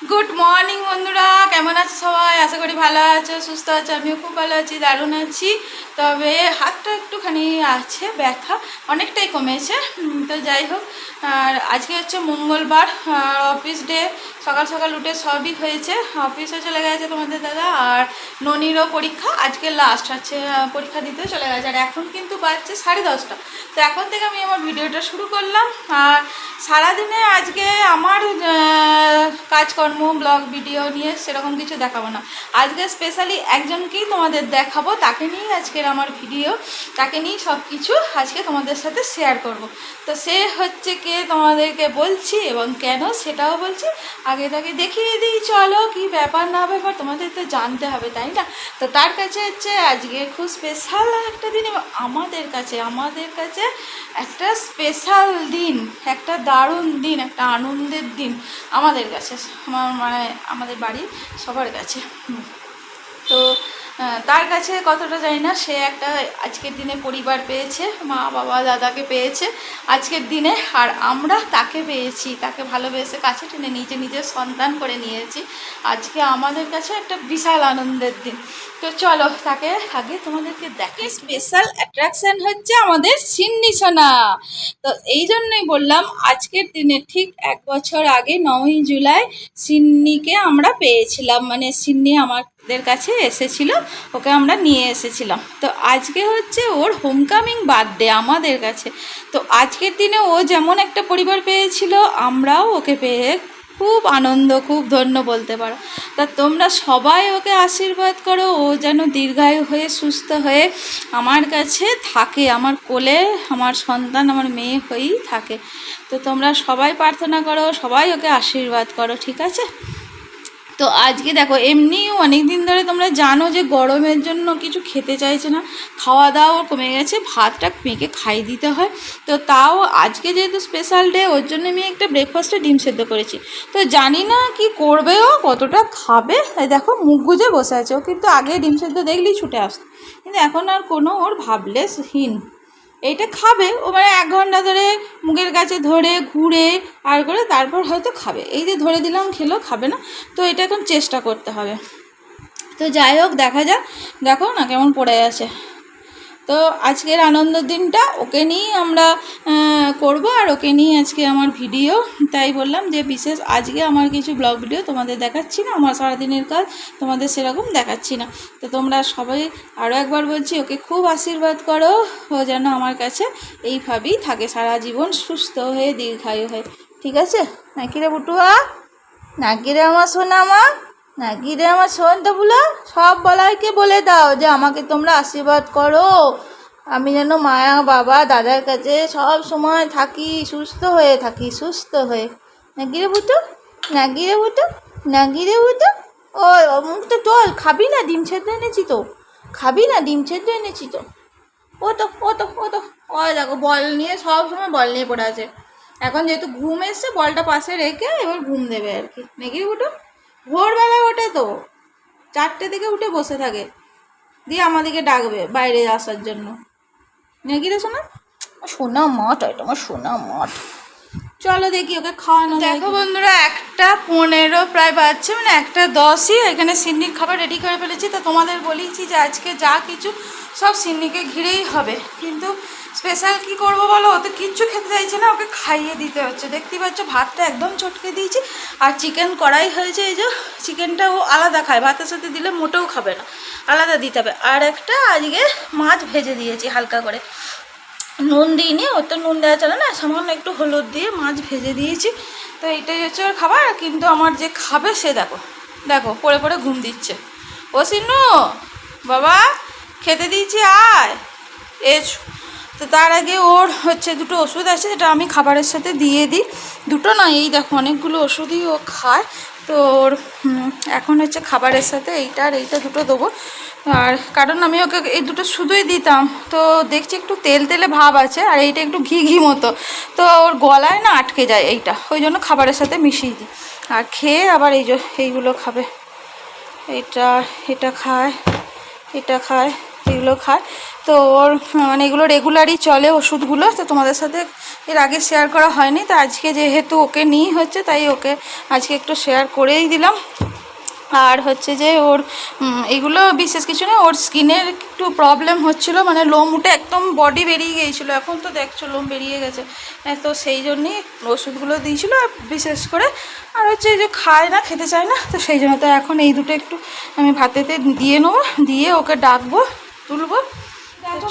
Good morning বন্ধুরা, কেমন আছো সবাই? আশা করি ভালো আছো, সুস্থ আছো। আমিও খুব ভালো আছি, দারুণ আছি। তবে হাতটা একটুখানি আছে ব্যথা, অনেকটাই কমেছে। তো যাই হোক, আর আজকে হচ্ছে মঙ্গলবার, অফিস ডে। সকাল সকাল উঠে সবই হয়েছে, অফিসে চলে গেছে তোমাদের দাদা, আর ননিরও পরীক্ষা আজকে লাস্ট আছে, পরীক্ষা দিতে চলে গেছে। আর এখন কিন্তু বাজছে 10:30। তো এখন থেকে আমি আমার ভিডিওটা শুরু করলাম। আর সারাদিনে আজকে আমার কাজকর্ম ব্লগ ভিডিও নিয়ে সেরকম কিছু দেখাবো না। আজকে স্পেশালি একজনকেই তোমাদের দেখাবো, তাকে নিয়েই আজকের আমার ভিডিও, তাকে নিয়েই সব কিছু আজকে তোমাদের সাথে শেয়ার করব। তো সে হচ্ছে কে তোমাদেরকে বলছি, এবং কেন সেটাও বলছি। আগে তাকে দেখিয়ে দিই, চলো কি ব্যাপার না ব্যাপার তোমাদের তো জানতে হবে, তাই না? তো তার কাছে হচ্ছে আজকে খুব স্পেশাল একটা দিন, এবং আমাদের কাছে একটা স্পেশাল দিন, একটা দারুণ দিন, একটা আনন্দের দিন আমাদের কাছে, মানে আমাদের বাড়ির সবার কাছে। তো তার কাছে কতটা জানি না, সে একটা আজকের দিনে পরিবার পেয়েছে, মা বাবা দাদাকে পেয়েছে আজকের দিনে, আর আমরা তাকে পেয়েছি, তাকে ভালোবেসে কাছে টেনে নিজের সন্তান করে নিয়েছি। আজকে আমাদের কাছে একটা বিশাল আনন্দের দিন। তো চলো তাকে আগে তোমাদেরকে দেখে। স্পেশাল অ্যাট্রাকশান হচ্ছে আমাদের সিন্নি সোনা। তো এই জন্যই বললাম, আজকের দিনে ঠিক 1 বছর আগে 9ই জুলাই সিন্নিকে আমরা পেয়েছিলাম, মানে সিন্নি আমাদের কাছে এসেছিল, ওকে আমরা নিয়ে এসেছিলাম। তো আজকে হচ্ছে ওর হোমকামিং বার্থডে আমাদের কাছে। তো আজকের দিনে ও যেমন একটা পরিবার পেয়েছিল, আমরাও ওকে পেয়ে খুব আনন্দ, খুব ধন্য বলতে পারো। তা তোমরা সবাই ওকে আশীর্বাদ করো, ও যেন দীর্ঘায়ু হয়ে সুস্থ হয়ে আমার কাছে থাকে, আমার কোলে আমার সন্তান, আমার মেয়ে হয়েই থাকে। তো তোমরা সবাই প্রার্থনা করো, সবাই ওকে আশীর্বাদ করো, ঠিক আছে? তো আজকে দেখো, এমনিও অনেক দিন ধরে তোমরা জানো যে গরমের জন্য কিছু খেতে চাইছে না, খাওয়া দাওয়া কমে গেছে, ভাতটা মেয়েকে খাইয়ে দিতে হয়। তো তাও আজকে যেহেতু স্পেশাল ডে, ওর জন্য আমি একটা ব্রেকফাস্টে ডিম সেদ্ধ করেছি। তো জানি না কি করবে, ও কতটা খাবে। তাই দেখো মুখ গুজে বসে আছে, ও কিন্তু আগে ডিম সেদ্ধ দেখলেই ছুটে আসতো, কিন্তু এখন আর কোনো ওর ভাবলেসহীন। এইটা খাবে ও, মানে 1 ঘন্টা ধরে মুখের কাছে ধরে ঘুরে আর করে তারপর হয়তো খাবে। এই যে ধরে দিলাম খেলো, খাবে না। তো এটা এখন চেষ্টা করতে হবে। তো যাই হোক, দেখা যাক। দেখো না কেমন পড়ে আছে। তো আজকের আনন্দের দিনটা ওকে নিয়েই আমরা করব, আর ওকে নিয়ে আজকে আমার ভিডিও। তাই বললাম যে বিশেষ আজকে আমার কিছু ব্লগ ভিডিও তোমাদের দেখাচ্ছি না, আমার সারাদিনের কাজ তোমাদের সেরকম দেখাচ্ছি না। তো তোমরা সবাই আরও একবার বলছি, ওকে খুব আশীর্বাদ করো, ও যেন আমার কাছে এইভাবেই থাকে সারা জীবন, সুস্থ হয়ে দীর্ঘায়ু হয়ে, ঠিক আছে? নাকি রে বুটুয়া, নাকি রে আমার সোনা মা, নাকি রে আমার সোনটাগুলো, সব বলাইকে বলে দাও যে আমাকে তোমরা আশীর্বাদ করো, আমি যেন মায়া বাবা দাদার কাছে সব সময় থাকি, সুস্থ হয়ে থাকি, সুস্থ হয়ে। নাকি রে বুটু, নাকি রে বুটু, নাকি রে বুটু। ও মুখ তো চল, খাবি না? ডিম সেদ্ধ এনেছি তো, খাবি না? ডিম সেদ্ধ এনেছি তো। ও তো ওই দেখো, বল নিয়ে সব সময় বল নিয়ে পড়ে আছে। এখন যেহেতু ঘুম এসছে, বলটা পাশে রেখে এবার ঘুম দেবে আর কি। নাকি রে বুটু? ভোরবেলা ওঠে তো, 4টে থেকে উঠে বসে থাকে, দিয়ে আমাদেরকে ডাকবে বাইরে আসার জন্য। নাকি রে সোনা? সোনা মঠ, এটা আমার সোনা মঠ। চলো দেখি ওকে খাওয়ানো। দেখো বন্ধুরা, 1:15 প্রায় বাজছে, মানে 1:10ই। এখানে সিন্নির খাবার রেডি করে ফেলেছি। তো তোমাদের বলেছি যে আজকে যা কিছু সব সিন্নিকে ঘিরেই হবে, কিন্তু স্পেশাল কি করব বলো? ও তো কিচ্ছু খেতে চাইছে না, ওকে খাইয়ে দিতে হচ্ছে। দেখতেই পাচ্ছ ভাতটা একদম চটকে দিয়েছি, আর চিকেন কড়াই হয়েছে। এই যে চিকেনটা ও আলাদা খায়, ভাতের সাথে দিলে মোটেও খাবে না, আলাদা দিতে হবে। আর একটা আজকে মাছ ভেজে দিয়েছি হালকা করে, নুন দিইনি, ওর তো নুন দেওয়া চলে না, সামান্য একটু হলুদ দিয়ে মাছ ভেজে দিয়েছি। তো এইটাই হচ্ছে ওর খাবার। কিন্তু আমার যে খাবে সে দেখো দেখো পড়ে পড়ে ঘুম দিচ্ছে। ও সিন্নু বাবা, খেতে দিয়েছি, আয় এসো। তো তার আগে ওর হচ্ছে 2টো ওষুধ আছে, যেটা আমি খাবারের সাথে দিয়ে দিই। 2টো না, এই দেখো অনেকগুলো ওষুধই ও খায়। তো ওর এখন হচ্ছে খাবারের সাথে এইটা আর এইটা 2টো দেবো। আর কারণ আমি ওকে এই 2টো শুধুই দিতাম, তো দেখছি একটু তেল তেলে ভাব আছে, আর এইটা একটু ঘি ঘি মতো, তো ওর গলায় না আটকে যায় এইটা, ওই জন্য খাবারের সাথে মিশিয়ে দিই। আর খেয়ে আবার এইগুলো খাবে, এটা এটা খায়, এটা খায়। এগুলো খায়। তো ওর মানে এগুলো রেগুলারই চলে ওষুধগুলো, তো তোমাদের সাথে এর আগে শেয়ার করা হয়নি। তো আজকে যেহেতু ওকে নিয়ে হচ্ছে, তাই ওকে আজকে একটু শেয়ার করেই দিলাম। আর হচ্ছে যে ওর এগুলো বিশেষ কিছু না, ওর স্কিনের একটু প্রবলেম হচ্ছিলো, মানে লোম উঠে একদম বডি বেরিয়ে গিয়েছিলো, এখন তো দেখছো লোম বেরিয়ে গেছে। তো সেই জন্যই ওষুধগুলো দিয়েছিলো। আর বিশেষ করে আর হচ্ছে যে খায় না, খেতে চায় না, তো সেই জন্য তো এখন এই দুটো একটু আমি ভাতেতে দিয়ে নেবো, দিয়ে ওকে ডাকবো, তুলবো।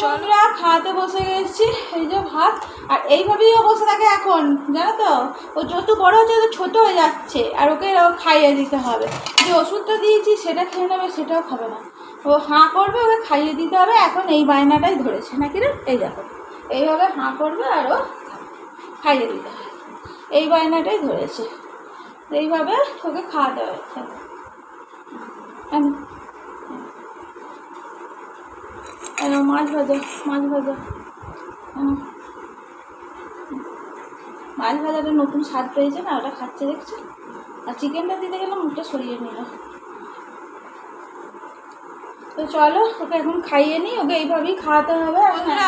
চলরা খাওয়াতে বসে গেছি, এই যে ভাত। আর এইভাবেই ও বসে থাকে এখন, জানো তো, ও যত বড় হচ্ছে তত ছোটো হয়ে যাচ্ছে। আর ওকে খাইয়ে দিতে হবে, যে ওষুধটা দিয়েছি সেটা খেয়ে নেবে, সেটাও খাবে না, ও হাঁ করবে, ওকে খাইয়ে দিতে হবে। এখন এই বায়নাটাই ধরেছে নাকি রে, এই দেখো এইভাবে হাঁ করবে আর ও খাইয়ে দিতে হবে, এই বায়নাটাই ধরেছে। এইভাবে ওকে খাওয়াতে হবে। মাছ ভাজা, মাছ ভাজা, মাছ ভাজাটা নতুন স্বাদ পেয়েছে না, ওটা খাচ্ছে দেখছো। আর চিকেনটা দিতে গেলে মুখটা সরিয়ে নিল। তো চলো ওকে এখন খাইয়ে নিই, ওকে এইভাবেই খাওয়াতে হবে।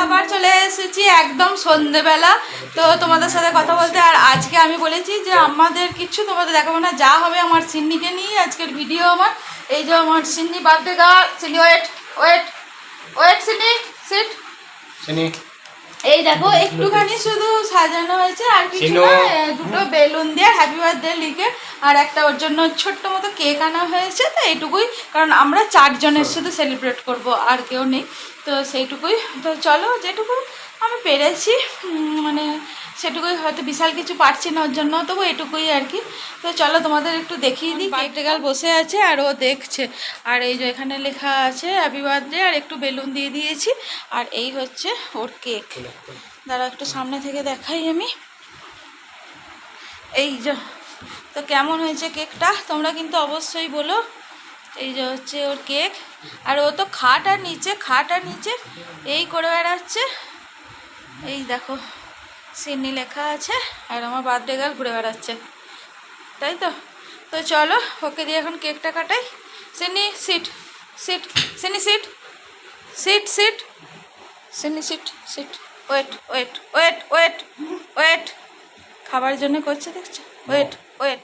আবার চলে এসেছি একদম সন্ধেবেলা, তো তোমাদের সাথে কথা বলতে। আর আজকে আমি বলেছি যে আমাদের কিছু তোমাদের দেখাবো না, যা হবে আমার সিন্নিকে নিয়ে আজকের ভিডিও। আমার এই যে আমার সিন্নি বার্থডে গার্ল, সিন্নি ওয়েট ওয়েট ওয়েট, সিন্নি সিট, সিন্নি এই দেখো একটুখানি শুধু সাজানো হয়েছে, আর কিছু না, দুটো বেলুন দিয়ে হ্যাপি বার্থডে লিখে আর একটা ওর জন্য ছোট্ট মতো কেক আনা হয়েছে। তো এইটুকুই, কারণ আমরা 4 জনের শুধু সেলিব্রেট করব, আর কেউ নেই, তো সেইটুকুই। তো চলো যেটুকু আমি পেরেছি, মানে সেটুকুই, হয়তো বিশাল কিছু পারছি না ওর জন্য, তবু এটুকুই আর কি। তো চলো তোমাদের একটু দেখিয়ে দিই। বার্থডে গার্ল বসে আছে আর ও দেখছে, আর এই যে এখানে লেখা আছে হ্যাপি বার্থডে, আর একটু বেলুন দিয়ে দিয়েছি। আর এই হচ্ছে ওর কেক, দাঁড়া একটু সামনে থেকে দেখাই আমি। এই যে, তো কেমন হয়েছে কেকটা তোমরা কিন্তু অবশ্যই বলো। এই যে হচ্ছে ওর কেক, আর ও তো খাট আর নিচে, খাট আর নিচে এই করে বেড়াচ্ছে। এই দেখো সিন্নি লেখা আছে, আর আমার বার্থডে গার্ল ঘুরে বেড়াচ্ছে, তাই তো। তো চলো ওকে দিয়ে এখন কেকটা কাটাই। সিন্নি সিট, সিট, সিন্নি সিট, সিট সিট, সিন্নি sit sit, wait wait wait wait wait, খাবার জন্য করছে দেখছো, ওয়েট ওয়েট।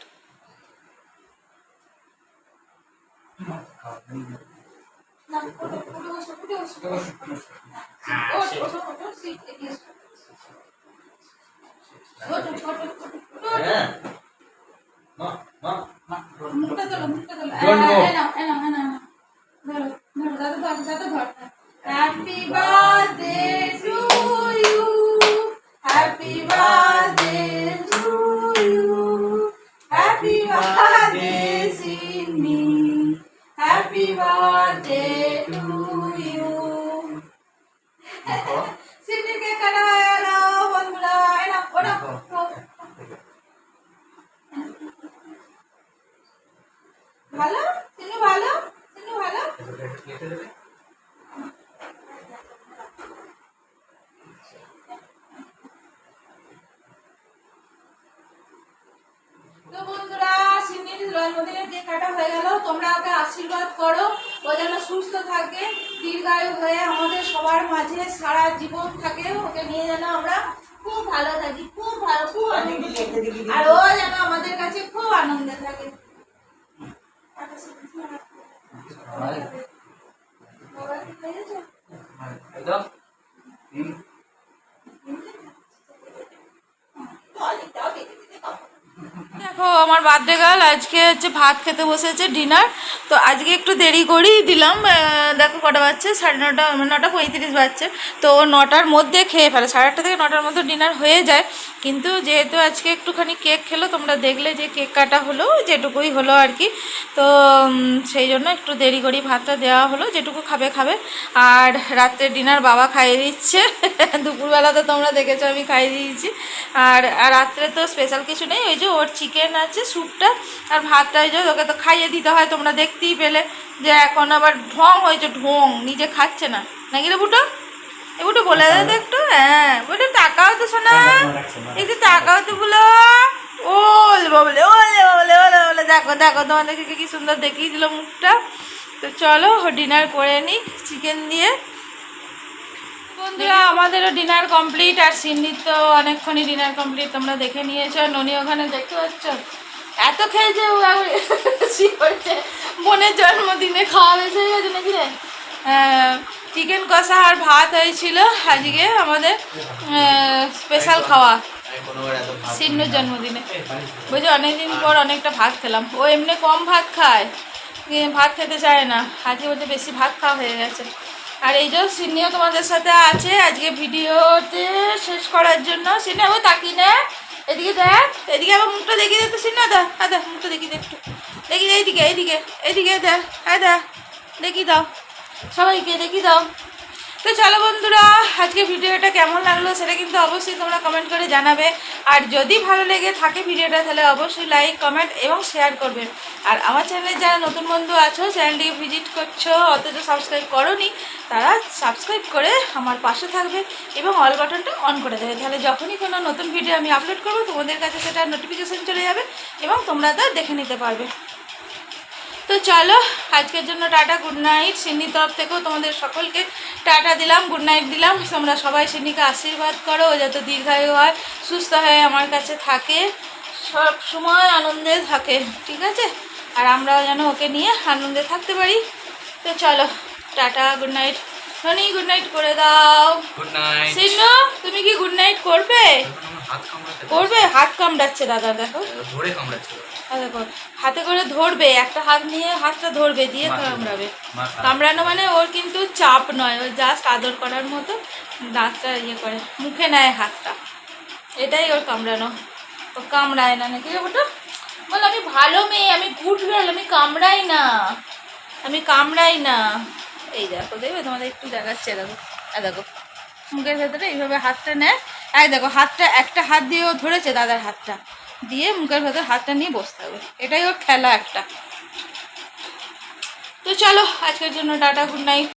মুখটা তোলো, মুখটা তোলো, ধরো ধরো, দাদা ধর, দাদা ধর। Happy birthday to you, happy birthday to you, happy birthday Sinni, happy birthday to you. সিন্নির কেক কাটা হয়ে গেল বন্ধুরা, এনা ওটা ভালো, সিন্নি ভালো, সিন্নি ভালো। তো বন্ধুরা সিন্নির জন্মদিনের কেক কাটা হয়ে গেল, তোমরা ওকে আশীর্বাদ করো, ও যেন সুস্থ থাকে, দীর্ঘায়ু হয়ে আমাদের সবার মাঝে সারা জীবন থাকে, ওকে নিয়ে যেন আমরা খুব ভালো থাকি, খুব ভালো, খুব আনন্দ, আর ও যেন আমাদের কাছে খুব আনন্দে থাকে। দেখো আমার বার্থডে গার্ল আজকে হচ্ছে ভাত খেতে বসেছে, ডিনার। তো আজকে একটু দেরি করেই দিলাম, দেখো কটা বাজছে, 9:30, 9:35 বাজছে। তো 9টার মধ্যে খেয়ে ফেলে, 8:30 থেকে 9টার মধ্যে ডিনার হয়ে যায়। কিন্তু যেহেতু আজকে একটুখানি কেক খেলো, তোমরা দেখলে যে কেক কাটা হলো, যেটুকুই হলো আর কি। তো সেই জন্য একটু দেরি করেই ভাতটা দেওয়া হলো, যেটুকু খাবে খাবে। আর রাত্রে ডিনার বাবা খাইয়ে দিচ্ছে, দুপুরবেলা তো তোমরা দেখেছো আমি খাইয়ে দিয়েছি। আর রাত্রে তো স্পেশাল কিছু নেই, ওই যে ওর চিকেন আছে, স্যুপটা আর ভাতটা, ওই যে ওকে তো খাইয়ে দিতে হয়, তোমরা দেখতেই পেলে যে এখন আবার ঢং হয়েছে, ঢং নিজে খাচ্ছে না নাকি রে বুটো, এ বুটো বলে দে তো একটু, হ্যাঁ বুটো তাকাও তো শোনা, একটু তাকাও তো বলো, ওলে বলে ওলে বলে ওলে বলে, দেখো দেখো তোমাদেরকে কি সুন্দর দেখিয়ে দিল মুখটা। তো চলো ডিনার করে নিই চিকেন দিয়ে। বন্ধুরা আমাদেরও ডিনার কমপ্লিট, আর সিন্ডির তো অনেকক্ষণই ডিনার কমপ্লিট, তোমরা দেখে নিয়েছো। ননি ওখানে দেখতে পাচ্ছ এত খেয়েছে, ও করছে বোনের জন্মদিনে খাওয়া বেশি হয়ে গেছে নাকি রে। চিকেন কষা আর ভাত হয়েছিল আজকে আমাদের স্পেশাল খাওয়া সিন্নুর জন্মদিনে। বুঝছি অনেকদিন পর অনেকটা ভাত খেলাম। ও এমনি কম ভাত খায়, ভাত খেতে চায় না, আজকে বলতে বেশি ভাত খাওয়া হয়ে গেছে। আর এই যে সিন্নিও তোমাদের সাথে আছে আজকে ভিডিওতে শেষ করার জন্য। সিনে ও তাকি না, এদিকে দেখ, এদিকে আবার মুখটা দেখিয়ে দে তো সিনে, দা হ্যাঁ দেখ মুখটা দেখিয়ে দে একটু, দেখিয়ে দে এইদিকে এইদিকে এইদিকে দেখ, হ্যাঁ দেখ দেখিয়ে দাও, সবাইকে দেখিয়ে দাও। তো চলো বন্ধুরা, আজকে ভিডিওটা কেমন লাগলো সেটা কিন্তু অবশ্যই তোমরা কমেন্ট করে জানাবে। আর যদি ভালো লেগে থাকে ভিডিওটা তাহলে অবশ্যই লাইক কমেন্ট এবং শেয়ার করবে। আর আমার চ্যানেলে যারা নতুন বন্ধু আছো, চ্যানেলটিকে ভিজিট করছো অথচ সাবস্ক্রাইব করোনি, তারা সাবস্ক্রাইব করে আমার পাশে থাকবে এবং অল বাটনটা অন করে দেবে। তাহলে যখনই কোনো নতুন ভিডিও আমি আপলোড করবো তোমাদের কাছে সেটা নোটিফিকেশান চলে যাবে এবং তোমরা তা দেখে নিতে পারবে। তো চলো আজকের জন্য টাটা, গুড নাইট। সিন্নির তরফ থেকেও তোমাদের সকলকে টাটা দিলাম, গুড নাইট দিলাম। তোমরা সবাই সিন্নিকে আশীর্বাদ করো, ও যত দীর্ঘায়ু হয়, সুস্থ হয়ে আমার কাছে থাকে, সব সময় আনন্দে থাকে, ঠিক আছে? আর আমরাও যেন ওকে নিয়ে আনন্দে থাকতে পারি। তো চলো টাটা, গুড নাইট। ননি গুড নাইট করে দাও। Good night. সিন্নু তুমি কি গুড নাইট করবে? করবে, হাত কামড়াচ্ছে দাদা, দেখো ধরে কামড়াচ্ছে। দেখো হাতে করে ধরবে, একটা হাত নিয়ে হাতটা ধরবে, দিয়ে কামড়াবে। কামড়ানো মানে ওর কিন্তু চাপ নয়, ওর জাস্ট আদর করার মতো দাঁতটা ইয়ে করে, মুখে নেয় হাতটা, এটাই ওর কামড়ানো। ও কামড়ায় না নাকি ওটা বল, আমি ভালো মেয়ে, আমি গুড গার্ল, আমি কামড়াই না, আমি কামড়াই না। এই দেখো, দেখবে তোমাদের একটু দেখাচ্ছে, দেখো দেখো মুখের ভেতরে এইভাবে হাতটা নেয়। দেখো হাতটা, একটা হাত দিয়ে ও ধরেছে দাদার হাতটা, দিয়ে মুখের ভেতর হাতটা নিয়ে বসতে হবে, এটাই ওর খেলা একটা। তো চলো আজকের জন্য টাটা, গুড নাইট।